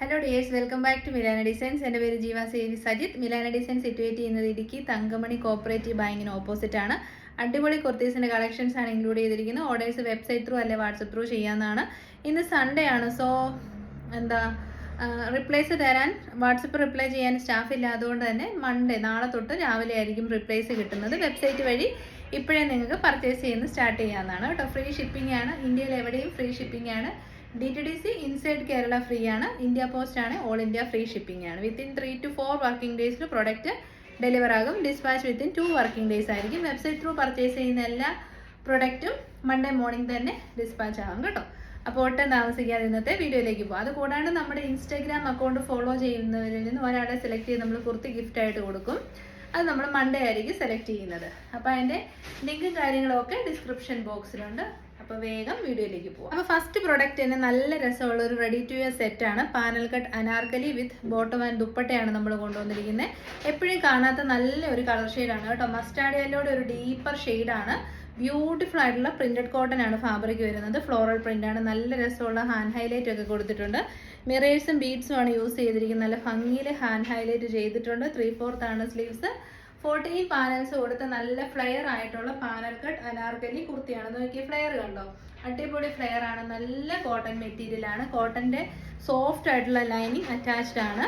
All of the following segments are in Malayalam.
Hello dears, welcome back to Milana Designs. എൻ്റെ പേര് ജീവ സേവി സജിത്ത്. മിലാന ഡിസൈൻ സിറ്റുവേറ്റ് ചെയ്യുന്നത് ഇടുക്കി തങ്കമണി കോപ്പറേറ്റീവ് ബാങ്കിന് ഓപ്പോസിറ്റ് ആണ്. അടിപൊളി കുർത്തീസിൻ്റെ കളക്ഷൻസ് ആണ് ഇൻക്ലൂഡ് ചെയ്തിരിക്കുന്നത്. ഓർഡേഴ്സ് വെബ്സൈറ്റ് ത്രൂ അല്ലെ വാട്സപ്പ് ത്രൂ ചെയ്യാവുന്നതാണ്. ഇന്ന് സൺഡേ ആണ്, സോ റിപ്ലൈസ് തരാൻ വാട്സപ്പ് റിപ്ലൈ ചെയ്യാൻ സ്റ്റാഫ് ഇല്ല. അതുകൊണ്ട് തന്നെ മൺഡേ നാളെ തൊട്ട് രാവിലെ ആയിരിക്കും റിപ്ലൈസ് കിട്ടുന്നത്. വെബ്സൈറ്റ് വഴി ഇപ്പോഴേ നിങ്ങൾക്ക് പർച്ചേസ് ചെയ്യുന്നത് സ്റ്റാർട്ട് ചെയ്യാവുന്നതാണ് കേട്ടോ. ഫ്രീ ഷിപ്പിംഗ് ആണ്, ഇന്ത്യയിൽ എവിടെയും ഫ്രീ ഷിപ്പിംഗ് ആണ്. DTDC ഇൻസൈഡ് കേരള ഫ്രീ ആണ്. ഇന്ത്യ പോസ്റ്റ് ആണ്, ഓൾ ഇന്ത്യ ഫ്രീ ഷിപ്പിംഗ് ആണ്. വിത്തിൻ 3 to 4 വർക്കിംഗ് ഡേയ്സിൽ പ്രൊഡക്റ്റ് ഡെലിവർ ആകും. ഡിസ്പാച്ച് വിത്തിൻ 2 വർക്കിംഗ് ഡേയ്സ് ആയിരിക്കും. വെബ്സൈറ്റ് ത്രൂ പർച്ചേസ് ചെയ്യുന്ന എല്ലാ പ്രൊഡക്റ്റും മൺഡേ മോർണിംഗ് തന്നെ ഡിസ്പാച്ച് ആകും കേട്ടോ. അപ്പോൾ ഒട്ടും താമസിക്കാതെ ഇന്നത്തെ വീഡിയോയിലേക്ക് പോകും. അതുകൂടാണ്ട് നമ്മുടെ ഇൻസ്റ്റാഗ്രാം അക്കൗണ്ട് ഫോളോ ചെയ്യുന്നവരിൽ നിന്ന് ഒരാളെ സെലക്ട് ചെയ്ത് നമ്മൾ കുർത്തി ഗിഫ്റ്റ് ആയിട്ട് കൊടുക്കും. അത് നമ്മൾ മൺഡേ ആയിരിക്കും സെലക്ട് ചെയ്യുന്നത്. അപ്പോൾ അതിൻ്റെ ലിങ്കും കാര്യങ്ങളൊക്കെ ഡിസ്ക്രിപ്ഷൻ ബോക്സിലുണ്ട്. അപ്പോൾ വേഗം വീഡിയോയിലേക്ക് പോകാം. അപ്പോൾ ഫസ്റ്റ് പ്രൊഡക്റ്റ് തന്നെ നല്ല രസമുള്ള ഒരു റെഡി ടു വെയർ സെറ്റാണ്. Panel cut Anarkali with bottom and ദുപ്പട്ടയാണ് നമ്മൾ കൊണ്ടുവന്നിരിക്കുന്നത്. എപ്പോഴും കാണാത്ത നല്ല ഒരു കളർ ഷെയ്ഡാണ് കേട്ടോ. മസ്റ്റാർഡ് യെല്ലോയുടെ ഒരു ഡീപ്പർ ഷെയ്ഡാണ്. ബ്യൂട്ടിഫുൾ ആയിട്ടുള്ള പ്രിന്റഡ് കോട്ടൺ ആണ് ഫാബ്രിക് വരുന്നത്. ഫ്ലോറൽ പ്രിന്റ് ആണ്. നല്ല രസമുള്ള ഹാൻഡ് ഹൈലൈറ്റ് ഒക്കെ കൊടുത്തിട്ടുണ്ട്. മിറേഴ്സും ബീഡ്സും ആണ് യൂസ് ചെയ്തിരിക്കുന്നത്. നല്ല ഭംഗിയിൽ ഹാൻഡ് ഹൈലൈറ്റ് ചെയ്തിട്ടുണ്ട്. 3/4 ആണ് സ്ലീവ്സ്. 14 പാനൽസ് കൊടുത്ത് നല്ല ഫ്ലെയർ ആയിട്ടുള്ള പാനൽ കട്ട് അനാർക്കലി കുർത്തിയാണ്. നോക്കിയ ഫ്ലെയർ കണ്ടോ, അടിപൊളി ഫ്ലെയർ ആണ്. നല്ല കോട്ടൺ മെറ്റീരിയൽ ആണ്. കോട്ടന്റെ സോഫ്റ്റ് ആയിട്ടുള്ള ലൈനിങ് അറ്റാച്ച്ഡ് ആണ്.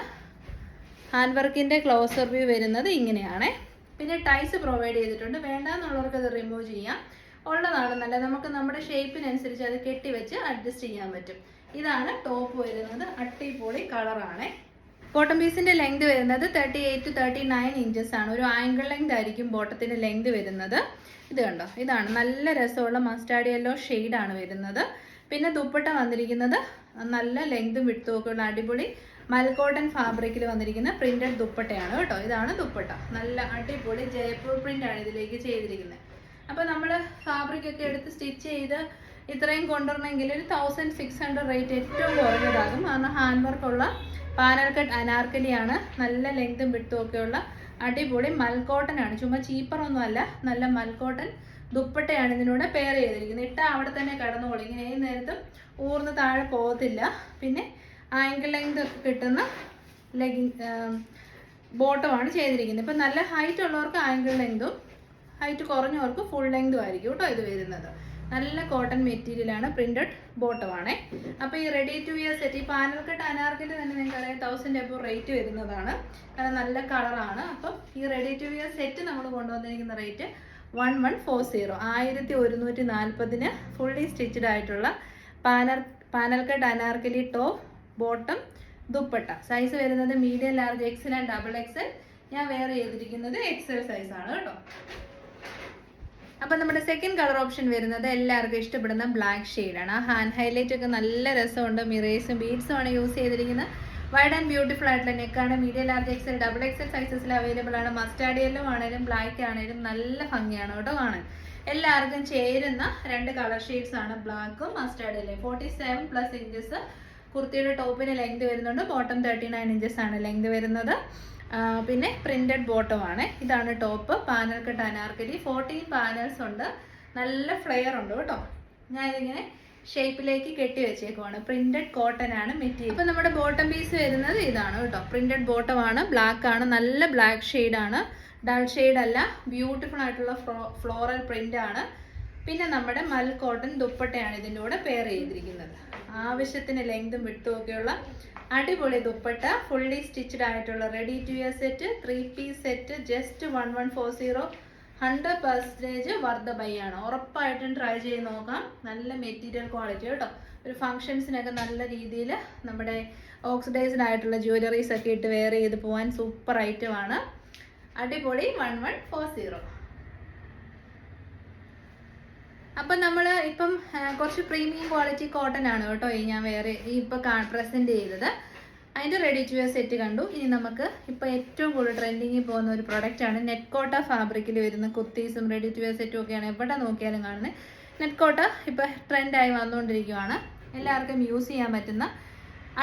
ഹാൻഡ് വർക്കിന്റെ ക്ലോസർ വ്യൂ വരുന്നത് ഇങ്ങനെയാണ്. പിന്നെ ടൈസ് പ്രൊവൈഡ് ചെയ്തിട്ടുണ്ട്. വേണ്ടാന്നുള്ളവർക്ക് അത് റിമൂവ് ചെയ്യാം. ഉള്ളതാണ് നല്ല, നമുക്ക് നമ്മുടെ ഷേപ്പിനനുസരിച്ച് അത് കെട്ടിവെച്ച് അഡ്ജസ്റ്റ് ചെയ്യാൻ പറ്റും. ഇതാണ് ടോപ്പ് വരുന്നത്. അടിപൊളി കളറാണ്. ബോട്ടം പീസിന്റെ ലെങ്ത് വരുന്നത് 38 to 39 ഇഞ്ചസ് ആണ്. ഒരു ആംഗിൾ ലെങ്ത് ആയിരിക്കും ബോട്ടത്തിന്റെ ലെങ്ത് വരുന്നത്. ഇത് കണ്ടോ, ഇതാണ് നല്ല രസമുള്ള മസ്റ്റാർഡ് യെല്ലോ ഷെയ്ഡാണ് വരുന്നത്. പിന്നെ ദുപ്പട്ട വന്നിരിക്കുന്നത് നല്ല ലെങ്തും വിട്ടും ഒക്കെ ഉള്ള അടിപൊളി മൽക്കോട്ടൺ ഫാബ്രിക്കിൽ വന്നിരിക്കുന്ന പ്രിന്റഡ് ദുപ്പട്ടയാണ് കേട്ടോ. ഇതാണ് ദുപ്പട്ട. നല്ല അടിപൊളി ജയ്പൂർ പ്രിന്റ് ആണ് ഇതിലേക്ക് ചെയ്തിരിക്കുന്നത്. അപ്പോൾ നമ്മൾ ഫാബ്രിക് ഒക്കെ എടുത്ത് സ്റ്റിച്ച് ചെയ്ത് ഇത്രയും കൊണ്ടുവരണമെങ്കിൽ ഒരു 1600 റേറ്റ് ഏറ്റവും കുറഞ്ഞതാകും. കാരണം ഹാൻഡ് വർക്കുള്ള പാനൽ കട്ട് അനാർക്കലിയാണ്. നല്ല ലെങ്തും വിട്ടും ഒക്കെയുള്ള അടിപൊളി മൽക്കോട്ടൺ ആണ്. ചുമ്മാ ചീപ്പറൊന്നും അല്ല, നല്ല മൽക്കോട്ടൺ ദുപ്പട്ടയാണ് ഇതിനൂടെ പെയർ ചെയ്തിരിക്കുന്നത്. ഇട്ടാൽ അവിടെ തന്നെ കിടന്നോളും. ഇങ്ങനെ ഏത് നേരത്തും ഊർന്ന് താഴെ പോകത്തില്ല. പിന്നെ ആംഗിൾ ലെങ്ത് കിട്ടുന്ന ബോട്ടമാണ് ചെയ്തിരിക്കുന്നത്. ഇപ്പം നല്ല ഹൈറ്റ് ഉള്ളവർക്ക് ആംഗിൾ ലെങ്തും ഹൈറ്റ് കുറഞ്ഞവർക്ക് ഫുൾ ലെങ്തും ആയിരിക്കും കേട്ടോ ഇത് വരുന്നത്. നല്ല കോട്ടൺ മെറ്റീരിയലാണ്. പ്രിന്റഡ് ബോട്ടമാണ്. അപ്പോൾ ഈ റെഡി ടു വിയർ സെറ്റ്, ഈ പാനൽ കട്ട് അനാർക്കലി തന്നെ നിങ്ങൾക്ക് 1000 എബോവ് റേറ്റ് വരുന്നതാണ്. കാരണം നല്ല കളറാണ്. അപ്പം ഈ റെഡി ടു വിയർ സെറ്റ് നമ്മൾ കൊണ്ടുവന്നിരിക്കുന്ന റേറ്റ് 1140, 1140 ഫുള്ളി സ്റ്റിച്ചഡ് ആയിട്ടുള്ള panel cut anarkali top bottom dupatta. Size വരുന്നത് medium, large, XL and XXL. ഞാൻ വെയർ ചെയ്തിരിക്കുന്നത് XL സൈസാണ് കേട്ടോ. അപ്പം നമ്മുടെ സെക്കൻഡ് കളർ ഓപ്ഷൻ വരുന്നത് എല്ലാവർക്കും ഇഷ്ടപ്പെടുന്ന ബ്ലാക്ക് ഷെയ്ഡാണ്. ആ ഹാൻഡ് ഹൈലൈറ്റ് ഒക്കെ നല്ല രസമുണ്ട്. മിറേഴ്സും ബീഡ്സും ആണ് യൂസ് ചെയ്തിരിക്കുന്നത്. വൈഡ് ആൻഡ് ബ്യൂട്ടിഫുൾ ആയിട്ടുള്ള നെക്കാണ്. മീഡിയം, ലാർജ്, എക്സൽ, XXL സൈസസിൽ അവൈലബിൾ ആണ്. മസ്റ്റാർഡ് യെല്ലോ ആണെങ്കിലും ബ്ലാക്ക് ആണെങ്കിലും നല്ല ഭംഗിയാണ് കേട്ടോ കാണാൻ. എല്ലാവർക്കും ചേരുന്ന 2 കളർ ഷെയ്ഡ്സ് ആണ്, ബ്ലാക്കും മസ്റ്റാർഡ് യെല്ലോ. 47+ ഇഞ്ചസ് കുർത്തിയുടെ ടോപ്പിന് ലെങ്ത് വരുന്നുണ്ട്. ബോട്ടം 39 ഇഞ്ചസ് ആണ് ലെങ്ത് വരുന്നത്. പിന്നെ പ്രിന്റഡ് ബോട്ടം ആണ്. ഇതാണ് top. Panel cut Anarkali 14 panels ഉണ്ട്. നല്ല ഫ്ലെയർ ഉണ്ട് കേട്ടോ. ഞാനിങ്ങനെ ഷേപ്പിലേക്ക് കെട്ടി വെച്ചേക്കുവാണ്. പ്രിന്റഡ് കോട്ടൺ ആണ് മെറ്റീരിയൽ. അപ്പം നമ്മുടെ ബോട്ടം പീസ് വരുന്നത് ഇതാണ് കേട്ടോ. പ്രിന്റഡ് ബോട്ടം ആണ്. ബ്ലാക്ക് ആണ്. നല്ല ബ്ലാക്ക് ഷെയ്ഡാണ്. ഡൾ ഷെയ്ഡ് അല്ല. ബ്യൂട്ടിഫുൾ ആയിട്ടുള്ള ഫ്ലോറൽ പ്രിന്റ് ആണ്. പിന്നെ നമ്മുടെ മൽ കോട്ടൺ ദുപ്പട്ടയാണ് ഇതിൻ്റെ കൂടെ പെയർ ചെയ്തിരിക്കുന്നത്. ആവശ്യത്തിന് ലെങ്തും വിട്ടും ഒക്കെയുള്ള അടിപൊളി ദുപ്പട്ട. ഫുള്ളി സ്റ്റിച്ചഡ് ആയിട്ടുള്ള ready to wear set, 3 piece set. Just 1140. 100% worth buy ആണ്. ഉറപ്പായിട്ടും ട്രൈ ചെയ്ത് നോക്കാം. നല്ല മെറ്റീരിയൽ ക്വാളിറ്റി കേട്ടോ. ഒരു ഫംഗ്ഷൻസിനൊക്കെ നല്ല രീതിയിൽ നമ്മുടെ ഓക്സിഡൈസ്ഡ് ആയിട്ടുള്ള ജ്വല്ലറീസ് ഒക്കെ ഇട്ട് വെയർ ചെയ്ത് പോകാൻ സൂപ്പർ ഐറ്റം ആണ്. അടിപൊളി 1140. അപ്പം നമ്മൾ ഇപ്പം കുറച്ച് പ്രീമിയം ക്വാളിറ്റി കോട്ടൺ ആണ് കേട്ടോ ഞാൻ വേറെ ഇപ്പം പ്രസൻറ്റ് ചെയ്തത്. അതിൻ്റെ റെഡി ടു വെയർ സെറ്റ് കണ്ടു. ഇനി നമുക്ക് ഇപ്പോൾ ഏറ്റവും കൂടുതൽ ട്രെൻഡിങ്ങിൽ പോകുന്ന ഒരു പ്രൊഡക്റ്റാണ്. നെറ്റ് കോട്ട ഫാബ്രിക്കിൽ വരുന്ന കുർത്തീസും റെഡി ടു വെയർ സെറ്റും ഒക്കെയാണ് എവിടെ നോക്കിയാലും കാണുന്നത്. നെറ്റ് കോട്ട ഇപ്പോൾ ട്രെൻഡായി വന്നുകൊണ്ടിരിക്കുകയാണ്. എല്ലാവർക്കും യൂസ് ചെയ്യാൻ പറ്റുന്ന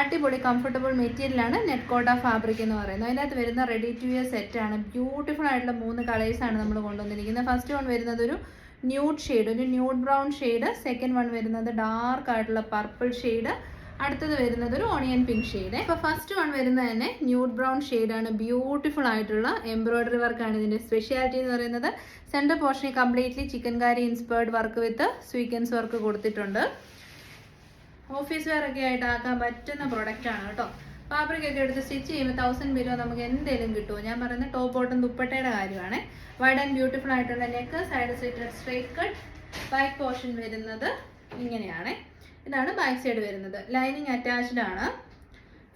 അടിപൊളി കംഫർട്ടബിൾ മെറ്റീരിയലാണ് നെറ്റ് കോട്ട ഫാബ്രിക് എന്ന് പറയുന്നത്. അതിനകത്ത് വരുന്ന റെഡി ടു വെയർ സെറ്റാണ്. ബ്യൂട്ടിഫുൾ ആയിട്ടുള്ള 3 കളേഴ്സാണ് നമ്മൾ കൊണ്ടുവന്നിരിക്കുന്നത്. ഫസ്റ്റ് വൺ വരുന്നത് ഒരു ന്യൂഡ് ഷെയ്ഡ്, ഒരു nude brown shade. Second one വരുന്നത് ഡാർക്ക് ആയിട്ടുള്ള പർപ്പിൾ ഷെയ്ഡ്. അടുത്തത് വരുന്നത് ഒരു ഓണിയൻ പിങ്ക് ഷെയ്ഡ്. അപ്പോൾ ഫസ്റ്റ് വൺ വരുന്നത് തന്നെ ന്യൂഡ് ബ്രൗൺ ഷെയ്ഡാണ്. ബ്യൂട്ടിഫുൾ ആയിട്ടുള്ള എംബ്രോയിഡറി വർക്കാണ് ഇതിൻ്റെ സ്പെഷ്യാലിറ്റി എന്ന് പറയുന്നത്. സെൻറ്റർ പോർഷനിൽ completely chikankari inspired work with sequence work കൊടുത്തിട്ടുണ്ട്. ഓഫീസ് വെയർ ഒക്കെ ആയിട്ട് ആക്കാൻ പറ്റുന്ന പ്രൊഡക്റ്റാണ് കേട്ടോ. ഫാബ്രിക് ഒക്കെ എടുത്ത് സ്റ്റിച്ച് ചെയ്യുമ്പോൾ 1000 ബിലോ നമുക്ക് എന്തെങ്കിലും കിട്ടുമോ? ഞാൻ പറയുന്നത് ടോപ്പ് ബോട്ടം ദുപ്പട്ടയുടെ കാര്യമാണ്. വൈഡ് ആൻഡ് ബ്യൂട്ടിഫുൾ ആയിട്ടുള്ള neck, side straight cut, back portion വരുന്നത് ഇങ്ങനെയാണ്. ഇതാണ് ബാക്ക് സൈഡ് വരുന്നത്. ലൈനിങ് അറ്റാച്ച്ഡ് ആണ്.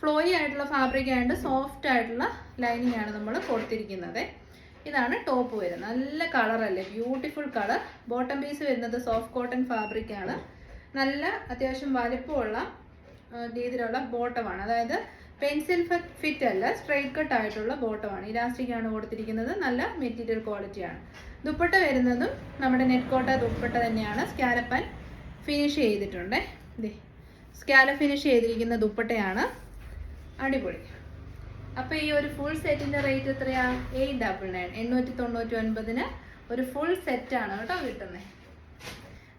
ഫ്ലോയി ആയിട്ടുള്ള ഫാബ്രിക് ആയതുകൊണ്ട് സോഫ്റ്റ് ആയിട്ടുള്ള ലൈനിങ് ആണ് നമ്മൾ കൊടുത്തിരിക്കുന്നത്. ഇതാണ് ടോപ്പ് വരുന്നത്. നല്ല കളറല്ലേ, ബ്യൂട്ടിഫുൾ കളർ. ബോട്ടം പീസ് വരുന്നത് സോഫ്റ്റ് കോട്ടൺ ഫാബ്രിക് ആണ്. നല്ല അത്യാവശ്യം വലിപ്പമുള്ള രീതിയിലുള്ള ബോട്ടമാണ്. അതായത് പെൻസിൽ ഫിറ്റ് അല്ല, സ്ട്രൈറ്റ് കട്ട് ആയിട്ടുള്ള ബോട്ടമാണ്. ഇലാസ്റ്റിക് ആണ് കൊടുത്തിരിക്കുന്നത്. നല്ല മെറ്റീരിയൽ ക്വാളിറ്റിയാണ്. ദുപ്പട്ട വരുന്നതും നമ്മുടെ നെറ്റ് കോട്ട ദുപ്പട്ട തന്നെയാണ്. സ്കാലപ്പ് ആൻഡ് ഫിനിഷ് ചെയ്തിട്ടുണ്ട്. സ്കാലപ്പ് ഫിനിഷ് ചെയ്തിരിക്കുന്ന ദുപ്പട്ടയാണ്. അടിപൊളി. അപ്പോൾ ഈ ഒരു ഫുൾ സെറ്റിൻ്റെ റേറ്റ് എത്രയാ? 899, 899 ഒരു ഫുൾ സെറ്റാണ് കേട്ടോ കിട്ടുന്നത്.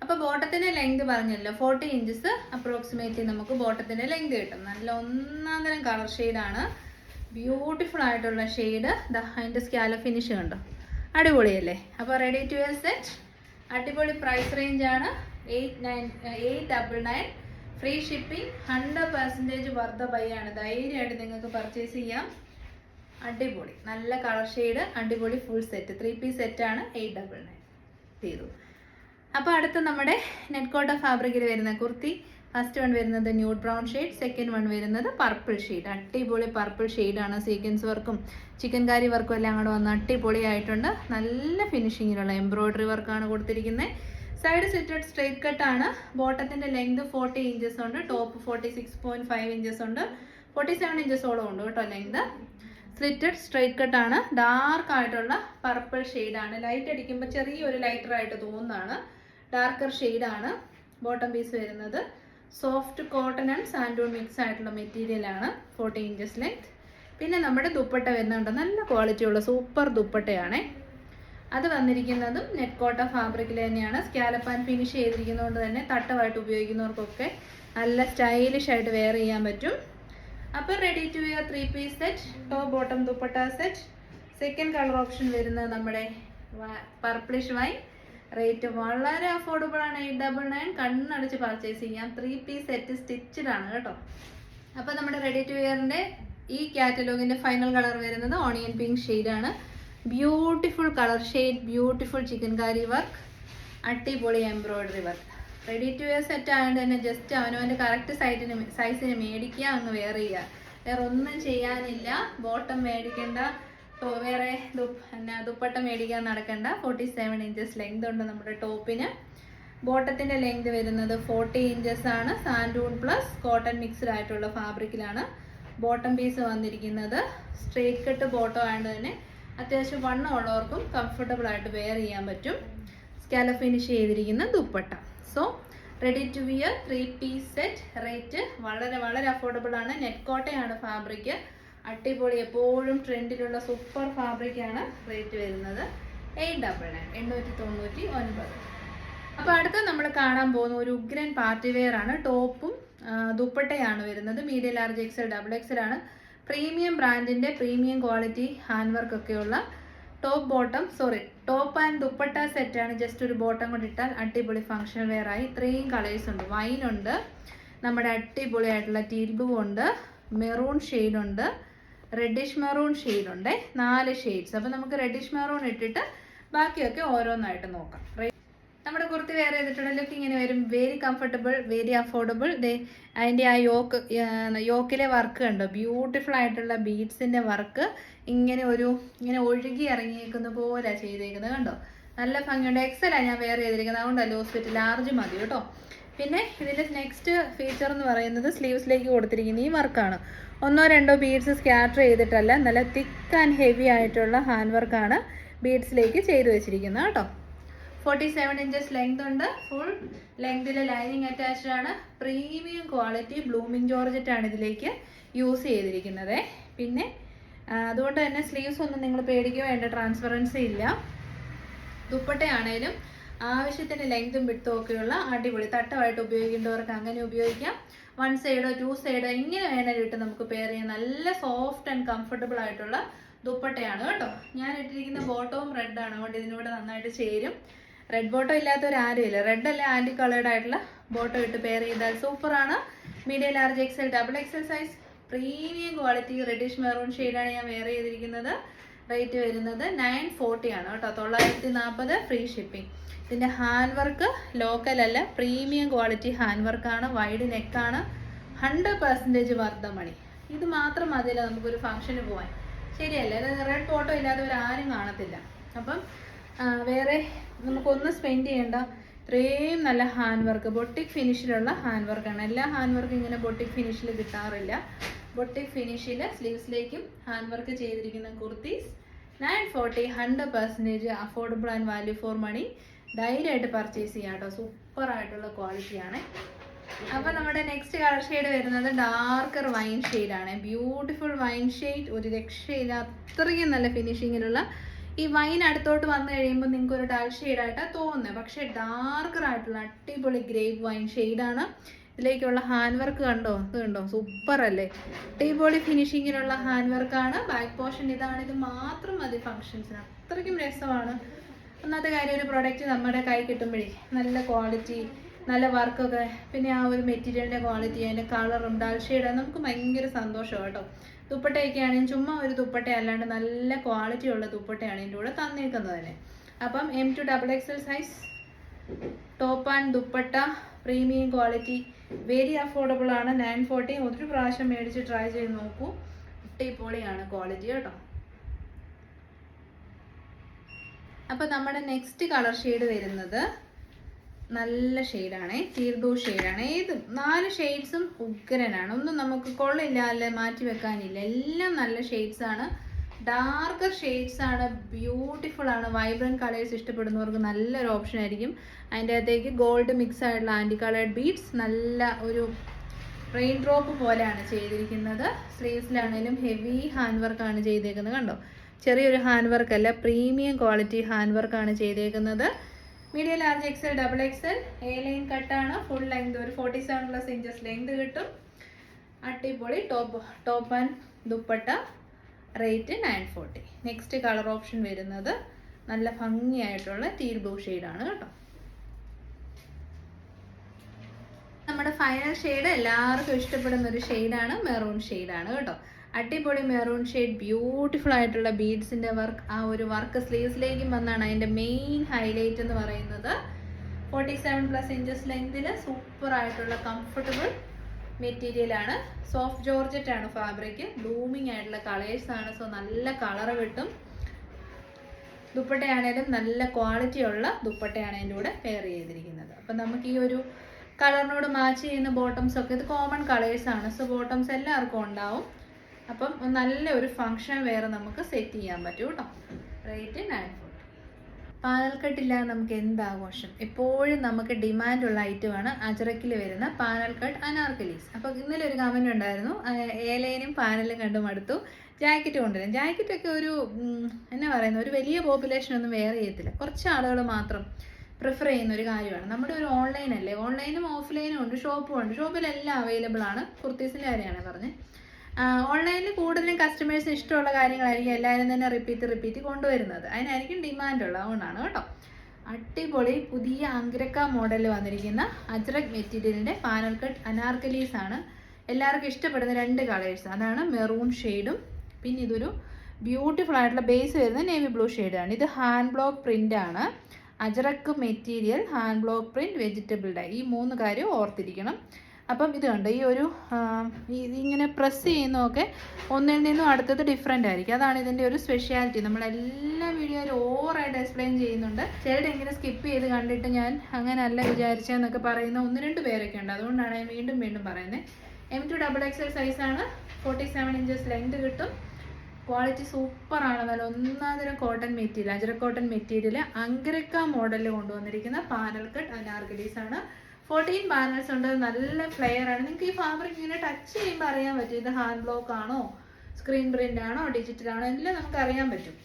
അപ്പോൾ ബോട്ടത്തിൻ്റെ ലെങ്ത് പറഞ്ഞല്ലോ, 40 ഇഞ്ചസ് അപ്രോക്സിമേറ്റ്ലി നമുക്ക് ബോട്ടത്തിൻ്റെ ലെങ്ത് കിട്ടും. നല്ല ഒന്നാം തരം കളർ ഷെയ്ഡാണ്. ബ്യൂട്ടിഫുൾ ആയിട്ടുള്ള ഷെയ്ഡ്. അതിൻ്റെ സ്കാലപ്പ് ഫിനിഷ് കണ്ടോ, അടിപൊളിയല്ലേ? അപ്പോൾ റെഡി ടു വെയർ സെറ്റ്. അടിപൊളി പ്രൈസ് റേഞ്ചാണ്. 899. Free shipping. 100% വർത്ത് ബൈ ആണ്. ധൈര്യമായിട്ട് നിങ്ങൾക്ക് പർച്ചേസ് ചെയ്യാം. അടിപൊളി നല്ല കളർ ഷെയ്ഡ്, അടിപൊളി ഫുൾ സെറ്റ്. 3 പീസ് സെറ്റാണ്. 899 ചെയ്തു. അപ്പോൾ അടുത്ത നമ്മുടെ നെറ്റ് കോട്ട ഫാബ്രിക്കിൽ വരുന്ന കുർത്തി. ഫസ്റ്റ് വൺ വരുന്നത് nude brown shade, second one വരുന്നത് പർപ്പിൾ ഷെയ്ഡ്. അടിപൊളി പർപ്പിൾ ഷെയ്ഡാണ്. സീക്വൻസ് വർക്കും ചിക്കൻകാരി വർക്കും എല്ലാം കൂടെ വന്ന് അടിപൊളിയായിട്ടുണ്ട്. നല്ല ഫിനിഷിങ്ങിലുള്ള എംബ്രോയിഡറി വർക്കാണ് കൊടുത്തിരിക്കുന്നത്. സൈഡ് സിറ്റഡ് സ്ട്രൈറ്റ് കട്ടാണ്. ബോട്ടത്തിൻ്റെ ലെങ്ത് 40 ഇഞ്ചസ് ഉണ്ട്. ടോപ്പ് 46.5 ഇഞ്ചസ് ഉണ്ട്. 47 ഇഞ്ചസോളം ഉണ്ട് കേട്ടോ ലെങ്ത്. സ്ലിറ്റഡ് സ്ട്രൈറ്റ് കട്ടാണ്. ഡാർക്ക് ആയിട്ടുള്ള പർപ്പിൾ ഷെയ്ഡാണ്. ലൈറ്റ് അടിക്കുമ്പോൾ ചെറിയൊരു ലൈറ്ററായിട്ട് തോന്നുന്നതാണ്. ഡാർക്കർ ഷെയ്ഡാണ്. ബോട്ടം പീസ് വരുന്നത് സോഫ്റ്റ് കോട്ടൺ ആൻഡ് സാൻഡൂൺ മിക്സ് ആയിട്ടുള്ള മെറ്റീരിയലാണ്. 40 ഇഞ്ചസ് ലെങ്ത്. പിന്നെ നമ്മുടെ ദുപ്പട്ട വരുന്നുണ്ട്. നല്ല ക്വാളിറ്റിയുള്ള സൂപ്പർ ദുപ്പട്ടയാണ്. അത് വന്നിരിക്കുന്നതും നെറ്റ് കോട്ട ഫാബ്രിക്കിൽ തന്നെയാണ്. സ്കാലപ്പ് ആൻഡ് ഫിനിഷ് ചെയ്തിരിക്കുന്നതുകൊണ്ട് തന്നെ തട്ടമായിട്ട് ഉപയോഗിക്കുന്നവർക്കൊക്കെ നല്ല സ്റ്റൈലിഷ് ആയിട്ട് വെയർ ചെയ്യാൻ പറ്റും. അപ്പോൾ ready to wear 3 piece set, top bottom dupatta set. Second colour option വരുന്നത് നമ്മുടെ പർപ്പിളിഷ് വൈൻ. റേറ്റ് വളരെ അഫോർഡബിൾ ആണ്. 899. കണ്ണടച്ച് പർച്ചേസ് ചെയ്യാം. 3 പീസ് സെറ്റ് സ്റ്റിച്ചഡ് ആണ് കേട്ടോ. അപ്പോൾ നമ്മുടെ റെഡി ടു വെയറിൻ്റെ ഈ കാറ്റലോഗിൻ്റെ ഫൈനൽ കളർ വരുന്നത് ഓണിയൻ പിങ്ക് ഷെയ്ഡാണ്. Beautiful colour shade, beautiful chikankari work, അടിപൊളി embroidery work. Ready to wear set ആയതുകൊണ്ട് തന്നെ ജസ്റ്റ് അവനവൻ്റെ കറക്റ്റ് സൈസിന് മേടിക്കുക, അങ്ങ് വെയർ ചെയ്യുക. വേറെ ഒന്നും ചെയ്യാനില്ല. ബോട്ടം മേടിക്കേണ്ട, വേറെ ദുപ്പട്ട മേടിക്കാൻ നടക്കണ്ട. 47 ഇഞ്ചസ് ലെങ്ത് ഉണ്ട് നമ്മുടെ ടോപ്പിന്. ബോട്ടത്തിൻ്റെ ലെങ്ത് വരുന്നത് 40 ഇഞ്ചസ് ആണ്. സാൻഡൂൺ പ്ലസ് കോട്ടൺ മിക്സ്ഡ് ആയിട്ടുള്ള ഫാബ്രിക്കിലാണ് ബോട്ടം പീസ് വന്നിരിക്കുന്നത്. സ്ട്രേറ്റ് കട്ട് ബോട്ടം ആയതുകൊണ്ട് തന്നെ അത്യാവശ്യം വണ്ണം ഉള്ളവർക്കും കംഫർട്ടബിൾ ആയിട്ട് വെയർ ചെയ്യാൻ പറ്റും. സ്കാലപ്പ് ഫിനിഷ് ചെയ്തിരിക്കുന്ന dupatta. So ready to wear 3 piece set. Rate വളരെ വളരെ അഫോർഡബിൾ ആണ്. നെറ്റ് കോട്ടയാണ് ഫാബ്രിക്. അടിപൊളി എപ്പോഴും ട്രെൻഡിലുള്ള സൂപ്പർ ഫാബ്രിക്കാണ്. റേറ്റ് വരുന്നത് 899. അപ്പോൾ അടുത്ത നമ്മൾ കാണാൻ പോകുന്ന ഒരു ഉഗ്രൻ പാർട്ടി വെയർ ആണ്. ടോപ്പും ദുപ്പട്ടയാണ് വരുന്നത്. മീഡിയം ലാർജ് XL XXL ആണ്. പ്രീമിയം ബ്രാൻഡിൻ്റെ പ്രീമിയം ക്വാളിറ്റി ഹാൻഡ് വർക്ക് ഒക്കെയുള്ള ടോപ്പ് ആൻഡ് ദുപ്പട്ട സെറ്റാണ്. ജസ്റ്റ് ഒരു ബോട്ടം കൊണ്ട് ഇട്ടാൽ അടിപൊളി ഫങ്ഷണൽ വെയർ ആയി. ഇത്രയും കളേഴ്സ് ഉണ്ട്. വൈനുണ്ട്, നമ്മുടെ അടിപൊളിയായിട്ടുള്ള ടീൽ ബ്ലൂ ഉണ്ട്, മെറൂൺ ഷെയ്ഡ് ഉണ്ട്, റെഡിഷ് മെറൂൺ ഷെയ്ഡ് ഉണ്ട്. 4 ഷെയ്ഡ്സ്. അപ്പോൾ നമുക്ക് റെഡിഷ് മെറൂൺ ഇട്ടിട്ട് ബാക്കിയൊക്കെ ഓരോന്നായിട്ട് നോക്കാം. നമ്മുടെ കുർത്തി വെയർ ചെയ്തിട്ടുള്ള ലുക്ക് ഇങ്ങനെ വരും. Very comfortable, very affordable. അതിൻ്റെ ആ യോക്കിലെ വർക്ക് കണ്ടോ, ബ്യൂട്ടിഫുൾ ആയിട്ടുള്ള ബീഡ്സിൻ്റെ വർക്ക്. ഇങ്ങനെ ഒഴുകി ഇറങ്ങിയേക്കുന്ന പോലെ ചെയ്തേക്കുന്നത് കണ്ടോ, നല്ല ഭംഗിയുണ്ട്. XL ഞാൻ വെയർ ചെയ്തിരിക്കുന്നത്, അതുകൊണ്ടല്ലോ ഹോസ്പിറ്റൽ ലാർജ് മതി കേട്ടോ. പിന്നെ ഇതിൻ്റെ നെക്സ്റ്റ് ഫീച്ചർ എന്ന് പറയുന്നത് സ്ലീവ്സിലേക്ക് കൊടുത്തിരിക്കുന്ന ഈ വർക്കാണ്. 1-2 ബീഡ്സ് സ്കാറ്റർ ചെയ്തിട്ടല്ല, നല്ല തിക്ക് ആൻഡ് ഹെവി ആയിട്ടുള്ള ഹാൻഡ് വർക്കാണ് ബീഡ്സിലേക്ക് ചെയ്തു വെച്ചിരിക്കുന്നത് കേട്ടോ. 47 ഇഞ്ചസ് ലെങ്ത് ഉണ്ട്. ഫുൾ ലെങ്തിൽ ലൈനിങ് അറ്റാച്ച്ഡ് ആണ്. പ്രീമിയം ക്വാളിറ്റി ബ്ലൂമിങ് ജോർജറ്റ് ആണ് ഇതിലേക്ക് യൂസ് ചെയ്തിരിക്കുന്നത്. പിന്നെ അതുകൊണ്ട് തന്നെ സ്ലീവ്സ് ഒന്നും നിങ്ങൾ പേടിക്കുക വേണ്ട, ട്രാൻസ്പെറൻസി ഇല്ല. ദുപ്പട്ടയാണേലും ആവശ്യത്തിന് ലെങ്തും വിട്ടും ഒക്കെയുള്ള അടിപൊളി തട്ടമായിട്ട് ഉപയോഗിക്കേണ്ടവർക്ക് അങ്ങനെ ഉപയോഗിക്കാം. 1 സൈഡോ 2 സൈഡോ എങ്ങനെ വേണേലും ഇട്ട് നമുക്ക് പെയർ ചെയ്യാം. നല്ല സോഫ്റ്റ് ആൻഡ് കംഫർട്ടബിൾ ആയിട്ടുള്ള ദുപ്പട്ടയാണ് കേട്ടോ. ഞാൻ ഇട്ടിരിക്കുന്ന ബോട്ടവും റെഡാണ്, അതുകൊണ്ട് ഇതിനൂടെ നന്നായിട്ട് ചേരും. റെഡ് ബോട്ടം ഇല്ലാത്തവരാരും ഇല്ല. റെഡ് അല്ല ആൻറ്റി കളേർഡ് ആയിട്ടുള്ള ബോട്ടം ഇട്ട് പെയർ ചെയ്താൽ സൂപ്പറാണ്. Medium large XL double XL size premium quality reddish maroon ഷെയ്ഡാണ് ഞാൻ വെയർ ചെയ്തിരിക്കുന്നത്. റേറ്റ് വരുന്നത് 940 ആണ് കേട്ടോ. 940 ഫ്രീ ഷിപ്പിംഗ്. ഇതിൻ്റെ ഹാൻഡ് വർക്ക് ലോക്കൽ അല്ല, പ്രീമിയം ക്വാളിറ്റി ഹാൻഡ് വർക്കാണ്. വൈഡ് നെക്കാണ്. 100% വർത്ത് മണി. ഇത് മാത്രം മതിയല്ല നമുക്കൊരു ഫംഗ്ഷന് പോകാൻ, ശരിയല്ലേ? അത് റെഡ് ഫോട്ടോ ഇല്ലാത്തവരാരും കാണത്തില്ല. അപ്പം വേറെ നമുക്കൊന്നും സ്പെൻഡ് ചെയ്യേണ്ട. ഇത്രയും നല്ല ഹാൻഡ് വർക്ക്, ബൊട്ടിക് ഫിനിഷിലുള്ള ഹാൻഡ് വർക്കാണ്. എല്ലാ ഹാൻഡ് വർക്കും ഇങ്ങനെ ബൊട്ടിക് ഫിനിഷിൽ കിട്ടാറില്ല. ബൊട്ടിക് ഫിനിഷിൽ സ്ലീവ്സിലേക്കും ഹാൻഡ് വർക്ക് ചെയ്തിരിക്കുന്ന kurtis 940. 100% affordable and value for money. ധൈര്യമായിട്ട് പർച്ചേസ് ചെയ്യാം കേട്ടോ. സൂപ്പറായിട്ടുള്ള ക്വാളിറ്റിയാണ്. അപ്പോൾ നമ്മുടെ നെക്സ്റ്റ് കളർ ഷെയ്ഡ് വരുന്നത് ഡാർക്കർ വൈൻ ഷെയ്ഡാണ്. ബ്യൂട്ടിഫുൾ വൈൻ ഷെയ്ഡ്, ഒരു രക്ഷയില്ല, അത്രയും നല്ല ഫിനിഷിങ്ങിലുള്ള. ഈ വൈൻ അടുത്തോട്ട് വന്നു കഴിയുമ്പോൾ നിങ്ങൾക്ക് ഒരു ഡൾ ഷെയ്ഡായിട്ടാണ് തോന്നുന്നത്, പക്ഷേ ഡാർക്കർ ആയിട്ടുള്ള അടിപൊളി ഗ്രേപ്പ് വൈൻ ഷെയ്ഡാണ്. ഇതിലേക്കുള്ള ഹാൻഡ് വർക്ക് കണ്ടോ, ഇത് കണ്ടോ, സൂപ്പർ അല്ലേ? അടിപൊളി ഫിനിഷിങ്ങിലുള്ള ഹാൻഡ് വർക്കാണ്. ബാക്ക് പോർഷൻ ഇതാണ്. ഇത് മാത്രം മതി ഫങ്ഷൻസിന്, അത്രയ്ക്കും രസമാണ്. ഒന്നാമത്തെ കാര്യം, ഒരു പ്രൊഡക്റ്റ് നമ്മുടെ കൈ കിട്ടുമ്പോഴേ നല്ല ക്വാളിറ്റി, നല്ല വർക്കൊക്കെ, പിന്നെ ആ ഒരു മെറ്റീരിയലിൻ്റെ ക്വാളിറ്റി, അതിൻ്റെ കളറും ഡൾ ഷെയ്ഡും നമുക്ക് ഭയങ്കര സന്തോഷമാണ് കേട്ടോ. ദുപ്പട്ടയൊക്കെ ആണെങ്കിൽ ചുമ്മാ ഒരു ദുപ്പട്ട അല്ലാണ്ട് നല്ല ക്വാളിറ്റി ഉള്ള ദുപ്പട്ടയാണ് ഇതിൻ്റെ കൂടെ തന്നേക്കുന്നത് തന്നെ. അപ്പം M2 XXL size top and dupatta premium quality, very affordable ആണ്. 940. ഒരു പ്രാവശ്യം മേടിച്ച് ട്രൈ ചെയ്ത് നോക്കൂ. അടിപൊളിയാണ് ക്വാളിറ്റി കേട്ടോ. അപ്പോൾ നമ്മുടെ നെക്സ്റ്റ് കളർ ഷെയ്ഡ് വരുന്നത് നല്ല ഷെയ്ഡാണ്, ടീർ ബ്ലൂ ഷെയ്ഡാണ്. ഏത് 4 ഷെയ്ഡ്സും ഉഗ്രനാണ്. ഒന്നും നമുക്ക് കൊള്ളില്ല, അല്ലെ മാറ്റി വെക്കാനില്ല. എല്ലാം നല്ല ഷെയ്ഡ്സ് ആണ്, ഡാർക്കർ ഷെയ്ഡ്സ് ആണ്, ബ്യൂട്ടിഫുൾ ആണ്. വൈബ്രൻറ്റ് കളേഴ്സ് ഇഷ്ടപ്പെടുന്നവർക്ക് നല്ലൊരു ഓപ്ഷൻ ആയിരിക്കും. അതിൻ്റെ അകത്തേക്ക് ഗോൾഡ് മിക്സ് ആയിട്ടുള്ള ആൻറ്റി കളേർഡ് ബീഡ്സ്, നല്ല ഒരു റെയിൻ ഡ്രോപ്പ് പോലെയാണ് ചെയ്തിരിക്കുന്നത്. സ്ലീവ്സിലാണെങ്കിലും ഹെവി ഹാൻഡ് വർക്കാണ് ചെയ്തേക്കുന്നത്. കണ്ടോ, ചെറിയൊരു ഹാൻഡ് വർക്ക് അല്ല, പ്രീമിയം ക്വാളിറ്റി ഹാൻഡ് വർക്കാണ് ചെയ്തേക്കുന്നത്. Medium large XL double XL A line കട്ടാണ്. ഫുൾ ലെങ്ത് ഒരു 47+ ഇഞ്ചസ് ലെങ്ത് കിട്ടും. അടിപൊളി top and dupatta. Rate 940. Next colour option വരുന്നത് നല്ല ഭംഗിയായിട്ടുള്ള ടീർ ബ്ലൂ ഷെയ്ഡാണ് കേട്ടോ. നമ്മുടെ ഫൈനൽ ഷെയ്ഡ് എല്ലാവർക്കും ഇഷ്ടപ്പെടുന്ന ഒരു ഷെയ്ഡാണ്, മെറൂൺ ഷെയ്ഡാണ് കേട്ടോ. അടിപൊളി മെറൂൺ ഷെയ്ഡ്, ബ്യൂട്ടിഫുൾ ആയിട്ടുള്ള ബീഡ്സിൻ്റെ വർക്ക്. ആ ഒരു വർക്ക് സ്ലീവ്സിലേക്കും വന്നാണ് അതിൻ്റെ മെയിൻ ഹൈലൈറ്റ് എന്ന് പറയുന്നത്. 47+ ഇഞ്ചസ് ലെങ്തിൽ സൂപ്പർ ആയിട്ടുള്ള കംഫർട്ടബിൾ മെറ്റീരിയലാണ്. സോഫ്റ്റ് ജോർജറ്റ് ആണ് ഫാബ്രിക്. ബ്ലൂമിങ് ആയിട്ടുള്ള കളേഴ്സ് ആണ്, സോ നല്ല കളറ് കിട്ടും. ദുപ്പട്ടയാണേലും നല്ല ക്വാളിറ്റി ഉള്ള ദുപ്പട്ടയാണ് അതിൻ്റെ കൂടെ പെയർ ചെയ്തിരിക്കുന്നത്. അപ്പം നമുക്ക് ഈ ഒരു കളറിനോട് മാച്ച് ചെയ്യുന്ന ബോട്ടംസ് ഒക്കെ, ഇത് കോമൺ കളേഴ്സാണ്, സോ ബോട്ടംസ് എല്ലാവർക്കും ഉണ്ടാവും. അപ്പം നല്ല ഒരു ഫങ്ഷൻ വെയർ നമുക്ക് സെറ്റ് ചെയ്യാൻ പറ്റും കേട്ടോ. റേറ്റ് 940. പാനൽ കട്ടില്ലാതെ നമുക്ക് എന്താഘോഷം? എപ്പോഴും നമുക്ക് ഡിമാൻഡുള്ള ഐറ്റമാണ് അജ്രക്കിൽ വരുന്ന പാനൽ കട്ട് അനാർക്കലീസ്. അപ്പോൾ ഇന്നലെ ഒരു കമൻറ്റ് ഉണ്ടായിരുന്നു, ഏലൈനും പാനലും കണ്ടു മടുത്തു, ജാക്കറ്റ് കൊണ്ടുവരും. ജാക്കറ്റൊക്കെ ഒരു എന്നാ പറയുന്നത്, ഒരു വലിയ പോപ്പുലേഷൻ ഒന്നും വെയർ ചെയ്യത്തില്ല, കുറച്ച് ആളുകൾ മാത്രം പ്രിഫർ ചെയ്യുന്ന ഒരു കാര്യമാണ്. നമ്മുടെ ഒരു ഓൺലൈൻ അല്ലേ, ഓൺലൈനും ഓഫ്ലൈനും ഉണ്ട്, ഷോപ്പും ഉണ്ട്. ഷോപ്പിലെല്ലാം അവൈലബിൾ ആണ്. കുർത്തീസിൻ്റെ കാര്യമാണ് പറഞ്ഞത്. ഓൺലൈനിൽ കൂടുതലും കസ്റ്റമേഴ്സിന് ഇഷ്ടമുള്ള കാര്യങ്ങളായിരിക്കും എല്ലാവരും തന്നെ റിപ്പീറ്റ് കൊണ്ടുവരുന്നത്. അതിനായിരിക്കും ഡിമാൻഡുള്ളത്, അതുകൊണ്ടാണ് കേട്ടോ. അടിപൊളി പുതിയ അങ്ക്രക്ക മോഡലിൽ വന്നിരിക്കുന്ന അജ്രക് മെറ്റീരിയലിൻ്റെ പാനൽ കട്ട് അനാർക്കലീസ് ആണ്. എല്ലാവർക്കും ഇഷ്ടപ്പെടുന്ന 2 കളേഴ്സ്, അതാണ് മെറൂൺ ഷെയ്ഡും പിന്നെ ഇതൊരു ബ്യൂട്ടിഫുൾ ആയിട്ടുള്ള ബേസ് വരുന്ന നേവി ബ്ലൂ ഷെയ്ഡാണ്. ഇത് ഹാൻഡ് ബ്ലോക്ക് പ്രിൻ്റ് ആണ്. Ajrak material, hand block print, vegetable dye, ഈ 3 കാര്യം ഓർത്തിരിക്കണം. അപ്പം ഇത് കണ്ടോ, ഈ ഒരു ഇങ്ങനെ പ്രസ് ചെയ്യുന്നതൊക്കെ ഒന്നിൽ നിന്നും അടുത്തത് ഡിഫറെൻ്റ് ആയിരിക്കും. അതാണ് ഇതിൻ്റെ ഒരു സ്പെഷ്യാലിറ്റി. നമ്മളെല്ലാ വീഡിയോയിലും ഓവറായിട്ട് എക്സ്പ്ലെയിൻ ചെയ്യുന്നുണ്ട്. ചിലർ ഇങ്ങനെ സ്കിപ്പ് ചെയ്ത് കണ്ടിട്ട് ഞാൻ അങ്ങനെയല്ല വിചാരിച്ചതെന്നൊക്കെ പറയുന്ന 1-2 പേരൊക്കെ ഉണ്ട്. അതുകൊണ്ടാണ് ഞാൻ വീണ്ടും പറയുന്നത്. M2 XXL സൈസാണ്. 47 ഇഞ്ചസ് ലെങ്ത് കിട്ടും. ക്വാളിറ്റി സൂപ്പറാണ്. നല്ല ഒന്നാന്തരം cotton material, ajrak cotton material, angrakha മോഡലിൽ കൊണ്ടുവന്നിരിക്കുന്ന പാനൽ കട്ട് അനാർക്കലീസ് ആണ്. 14 പാനൽസ് ഉണ്ട്. നല്ല ഫ്ലെയർ ആണ്. നിങ്ങൾക്ക് ഈ ഫാബ്രിക് ഇങ്ങനെ ടച്ച് ചെയ്യുമ്പോൾ അറിയാൻ പറ്റും ഇത് ഹാൻഡ് ബ്ലോക്ക് ആണോ, സ്ക്രീൻ പ്രിൻ്റ് ആണോ, ഡിജിറ്റൽ ആണോ, എല്ലാം നമുക്ക് അറിയാൻ പറ്റും.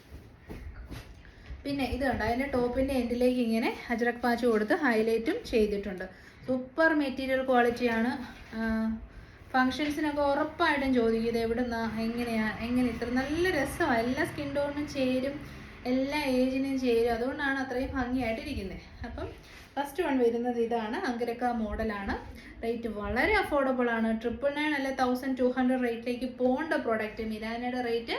പിന്നെ ഇത് കണ്ടോ, അതിൻ്റെ ടോപ്പിൻ്റെ എൻഡിലേക്ക് ഇങ്ങനെ അജ്രക് പാച്ച് കൊടുത്ത് ഹൈലൈറ്റും ചെയ്തിട്ടുണ്ട്. സൂപ്പർ മെറ്റീരിയൽ ക്വാളിറ്റിയാണ്. ഫങ്ഷൻസിനൊക്കെ ഉറപ്പായിട്ടും ചോദിക്കും ഇത് എവിടുന്നാ, എങ്ങനെ ഇത്ര നല്ല രസമാണ്. എല്ലാ സ്കിൻ ടോണിനും ചേരും, എല്ലാ ഏജിനും ചേരും. അതുകൊണ്ടാണ് അത്രയും ഭംഗിയായിട്ടിരിക്കുന്നത്. അപ്പം ഫസ്റ്റ് വൺ വരുന്നത് ഇതാണ്, അങ്കരക്ക മോഡലാണ്. റേറ്റ് വളരെ അഫോർഡബിൾ ആണ്. 999 അല്ലെ 1200 റേറ്റിലേക്ക് പോകേണ്ട പ്രോഡക്റ്റ്. മിലാനയുടെ റേറ്റ്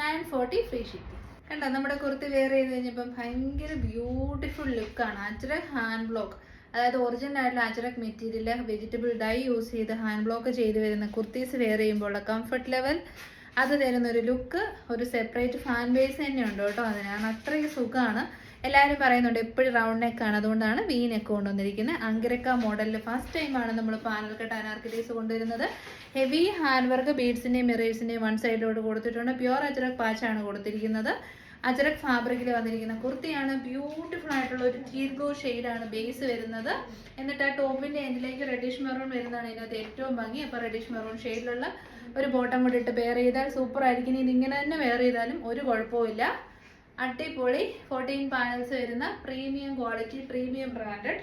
940 ഫ്രീ ഷിപ്പിംഗ്. കണ്ടോ, നമ്മുടെ കുർത്തി വെയർ ചെയ്ത് കഴിഞ്ഞപ്പം ഭയങ്കര ബ്യൂട്ടിഫുൾ ലുക്കാണ്. അജ്രക് ഹാൻഡ് ബ്ലോക്ക്, അതായത് ഒറിജിനൽ ആയിട്ടുള്ള ajrak material vegetable dye use ചെയ്ത് ഹാൻഡ് ബ്ലോക്ക് ചെയ്ത് വരുന്ന കുർത്തീസ് വെയർ ചെയ്യുമ്പോൾ കംഫർട്ട് ലെവൽ, അത് തരുന്നൊരു ലുക്ക്, ഒരു സെപ്പറേറ്റ് ഫാൻ ബേസ് തന്നെ ഉണ്ട് കേട്ടോ. അതിനാണ് അത്രയും സുഖമാണ്. എല്ലാവരും പറയുന്നുണ്ട് എപ്പോഴും റൗണ്ട് നെക്കാണ്, അതുകൊണ്ടാണ് വി നെക്ക് കൊണ്ടുവന്നിരിക്കുന്നത്. അങ്കരക്ക മോഡലിൽ ഫസ്റ്റ് ടൈമാണ് നമ്മൾ പാനൽ കട്ട് അനാർക്കലീസ് കൊണ്ടുവരുന്നത്. ഹെവി ഹാൻഡ് വർക്ക് ബീഡ്സിൻ്റെയും മിറേഴ്സിൻ്റെയും വൺ സൈഡിലോട്ട് കൊടുത്തിട്ടുണ്ട്. പ്യുവർ അജ്രക് പാച്ചാണ് കൊടുത്തിരിക്കുന്നത്. അജ്രക് ഫാബ്രിക്കിൽ വന്നിരിക്കുന്ന കുർത്തിയാണ്. ബ്യൂട്ടിഫുൾ ആയിട്ടുള്ള ഒരു ടീൽ ബ്ലൂ ഷെയ്ഡാണ് ബേസ് വരുന്നത്. എന്നിട്ട് ആ ടോപ്പിൻ്റെ എൻഡിലേക്ക് റെഡിഷ് മെറൂൺ വരുന്നതാണ് ഇതിനകത്ത് ഏറ്റവും ഭംഗി. അപ്പോൾ റെഡിഷ് മെറൂൺ ഷെയ്ഡിലുള്ള ഒരു ബോട്ടം കൂടി ഇട്ട് വെയർ ചെയ്താൽ സൂപ്പർ ആയിരിക്കും. ഇതിങ്ങനെ തന്നെ വെയർ ചെയ്താലും ഒരു കുഴപ്പമില്ല. അടിപൊളി 14 പാനൽസ് വരുന്ന premium quality, premium branded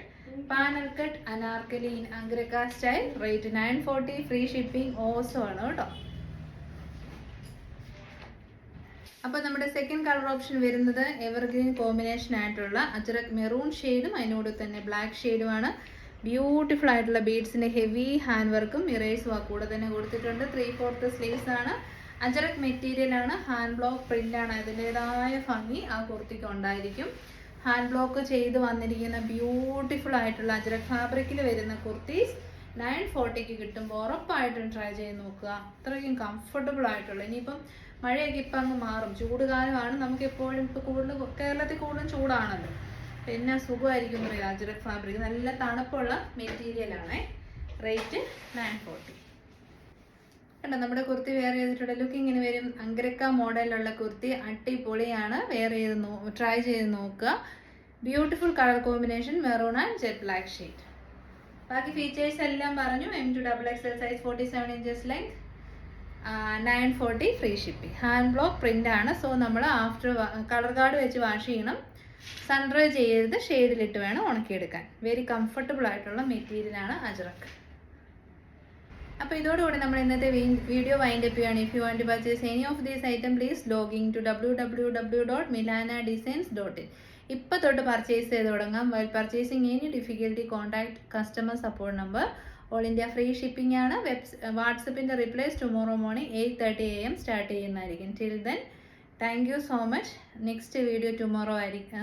panel cut anarkali in angrakha style. Rate 940 free shipping also ആണ് കേട്ടോ. അപ്പോൾ നമ്മുടെ സെക്കൻഡ് കളർ ഓപ്ഷൻ വരുന്നത് എവർഗ്രീൻ കോമ്പിനേഷൻ ആയിട്ടുള്ള അജ്രക് മെറൂൺ ഷെയ്ഡും അതിനോട് തന്നെ ബ്ലാക്ക് ഷെയ്ഡുമാണ്. ബ്യൂട്ടിഫുൾ ആയിട്ടുള്ള ബീഡ്സിൻ്റെ ഹെവി ഹാൻഡ് വർക്കും മിറേഴ്സും കൂടെ തന്നെ കൊടുത്തിട്ടുണ്ട്. 3/4 സ്ലീവ്സ് ആണ്. അജ്രക് മെറ്റീരിയൽ ആണ്, ഹാൻഡ് ബ്ലോക്ക് പ്രിന്റ് ആണ്. അതിൻ്റെതായ ഭംഗി ആ കുർത്തിക്ക് ഉണ്ടായിരിക്കും. ഹാൻഡ് ബ്ലോക്ക് ചെയ്ത് വന്നിരിക്കുന്ന ബ്യൂട്ടിഫുൾ ആയിട്ടുള്ള അജ്രക് ഫാബ്രിക്കിൽ വരുന്ന കുർത്തീസ് 940 കിട്ടുമ്പോൾ ഉറപ്പായിട്ടും ട്രൈ ചെയ്ത് നോക്കുക. അത്രയും കംഫർട്ടബിൾ ആയിട്ടുള്ള. ഇനിയിപ്പം മഴയൊക്കെ ഇപ്പം അങ്ങ് മാറും, ചൂടുകാലമാണ്. നമുക്ക് എപ്പോഴും ഇപ്പോൾ കൂടുതൽ കേരളത്തിൽ കൂടുതലും ചൂടാണല്ലോ, പിന്നെ സുഖമായിരിക്കും പറയുക. അജ്രക് ഫാബ്രിക് നല്ല തണുപ്പുള്ള മെറ്റീരിയലാണ്. റേറ്റ് 940. കണ്ടോ, നമ്മുടെ കുർത്തി വെയർ ചെയ്തിട്ടുള്ള ലുക്ക് ഇങ്ങനെ വരും. അങ്കരക്ക മോഡലിലുള്ള കുർത്തി അടിപൊളിയാണ്. വെയർ ചെയ്ത് ട്രൈ ചെയ്ത് നോക്കുക. Beautiful colour combination, maroon and jet black shade. ബാക്കി ഫീച്ചേഴ്സ് എല്ലാം പറഞ്ഞു. M2XXL size 47 inches length, 940 free shipping. Hand block print ആണ്. സോ നമ്മൾ ആഫ്റ്റർ കളർ കാർഡ് വെച്ച് വാഷ് ചെയ്യണം. സൺഡ്രൈ ചെയ്ത് ഷെയ്ഡിലിട്ട് വേണം ഉണക്കിയെടുക്കാൻ. വെരി കംഫർട്ടബിൾ ആയിട്ടുള്ള മെറ്റീരിയലാണ് അജ്രക്. അപ്പോൾ ഇതോടുകൂടി നമ്മൾ ഇന്നത്തെ വീഡിയോ വൈൻഡ് അപ്പ് ചെയ്യുകയാണ്. If you want to purchase any of these item please login to www.milanadesigns.in. ഇപ്പോൾ തൊട്ട് പർച്ചേസ് ചെയ്ത് തുടങ്ങാം. While purchasing any difficulty contact customer support number. All India free shipping ആണ്. വാട്സപ്പിൻ്റെ replies tomorrow morning 8:30 AM start ചെയ്യുന്നതായിരിക്കും. Till then thank you so much. Next video tomorrow ആയിരിക്കും.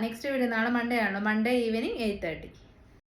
നെക്സ്റ്റ് വീഡിയോ നാളെ മൺഡേ ആണല്ലോ. Monday evening 8:30.